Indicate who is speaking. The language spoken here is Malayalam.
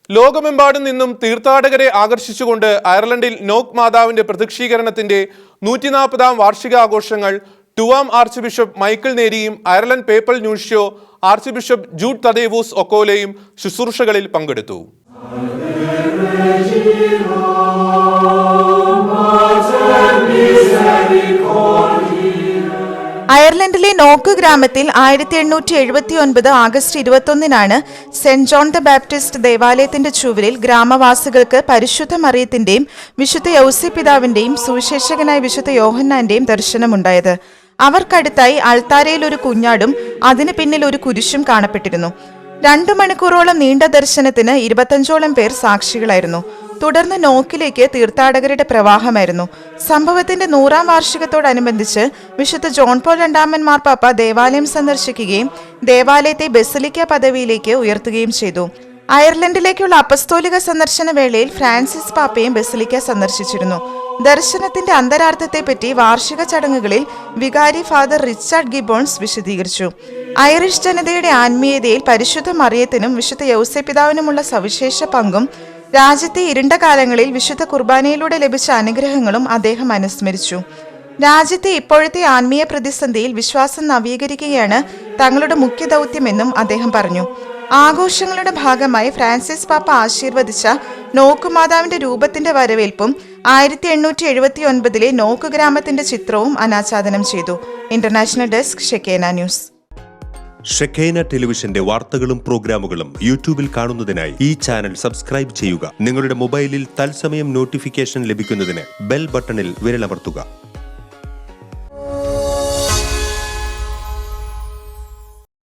Speaker 1: ലോകമെമ്പാടും നിന്നും തീർത്ഥാടകരെ ആകർഷിച്ചുകൊണ്ട് അയർലൻഡിൽ നോക്ക് മാതാവിന്റെ പ്രദക്ഷികരണത്തിന്റെ 140-ാം വാർഷികാഘോഷങ്ങൾ ടുവാം ആർച്ച് ബിഷപ്പ് മൈക്കിൾ നേരിയും Ireland papal nuncio archbishop Jude Thaddeus ഒക്കോലയും ശുശ്രൂഷകളിൽ പങ്കെടുത്തു.
Speaker 2: അയർലൻഡിലെ നോക്ക് ഗ്രാമത്തിൽ 1879 ആഗസ്റ്റ് 21-നാണ് സെന്റ് ജോൺ ദ ബാപ്റ്റിസ്റ്റ് ദേവാലയത്തിന്റെ ചുവരിൽ ഗ്രാമവാസികൾക്ക് പരിശുദ്ധ മറിയത്തിന്റെയും വിശുദ്ധ യൗസേപ്പിതാവിന്റെയും സുവിശേഷകനായ വിശുദ്ധ യോഹന്നാന്റെയും ദർശനമുണ്ടായത്. അവർക്കടുത്തായി അൾത്താരയിൽ ഒരു കുഞ്ഞാടും അതിന് പിന്നിൽ ഒരു കുരിശും കാണപ്പെട്ടിരുന്നു. 2 മണിക്കൂറോളം നീണ്ട ദർശനത്തിന് 25ഓളം പേർ സാക്ഷികളായിരുന്നു. തുടർന്ന് നോക്കിലേക്ക് തീർത്ഥാടകരുടെ പ്രവാഹമായിരുന്നു. സംഭവത്തിന്റെ 100-ാം വാർഷികത്തോടനുബന്ധിച്ച് വിശുദ്ധ ജോൺ പോൾ രണ്ടാമൻ മാർപ്പാപ്പ ദേവാലയം സന്ദർശിക്കുകയും ദേവാലയത്തെ ബസിലിക്ക പദവിയിലേക്ക് ഉയർത്തുകയും ചെയ്തു. അയർലൻഡിലേക്കുള്ള അപ്പസ്തോലിക സന്ദർശന വേളയിൽ ഫ്രാൻസിസ് പാപ്പയും ബസിലിക്ക സന്ദർശിച്ചിരുന്നു. ദർശനത്തിന്റെ അന്തരാർത്ഥത്തെപ്പറ്റി വാർഷിക ചടങ്ങുകളിൽ വികാരി ഫാദർ റിച്ചാർഡ് ഗിബോൺസ് വിശദീകരിച്ചു. ഐറിഷ് ജനതയുടെ ആത്മീയതയിൽ പരിശുദ്ധ മറിയത്തിനും വിശുദ്ധ യൗസേപ്പിതാവിനുമുള്ള സവിശേഷ പങ്കും രാജ്യത്തെ ഇരുണ്ട കാലങ്ങളിൽ വിശുദ്ധ കുർബാനയിലൂടെ ലഭിച്ച അനുഗ്രഹങ്ങളും അദ്ദേഹം അനുസ്മരിച്ചു. രാജ്യത്തെ ഇപ്പോഴത്തെ ആത്മീയ പ്രതിസന്ധിയിൽ വിശ്വാസം നവീകരിക്കുകയാണ് തങ്ങളുടെ മുഖ്യ ദൗത്യമെന്നും അദ്ദേഹം പറഞ്ഞു. ആഘോഷങ്ങളുടെ ഭാഗമായി ഫ്രാൻസിസ് പാപ്പ ആശീർവദിച്ച നോക്കുമാതാവിന്റെ രൂപത്തിന്റെ വരവേൽപ്പും 1879-ലെ നോക്ക് ഗ്രാമത്തിന്റെ ചിത്രവും അനാച്ഛാദനം ചെയ്തു. International desk Shekinah news.
Speaker 3: Shekinah ടെലിവിഷന്റെ വാർത്തകളും പ്രോഗ്രാമുകളും യൂട്യൂബിൽ കാണുന്നതിനായി ഈ ചാനൽ സബ്സ്ക്രൈബ് ചെയ്യുക. നിങ്ങളുടെ മൊബൈലിൽ തത്സമയം നോട്ടിഫിക്കേഷൻ ലഭിക്കുന്നതിന് ബെൽ ബട്ടണിൽ വിരലമർത്തുക.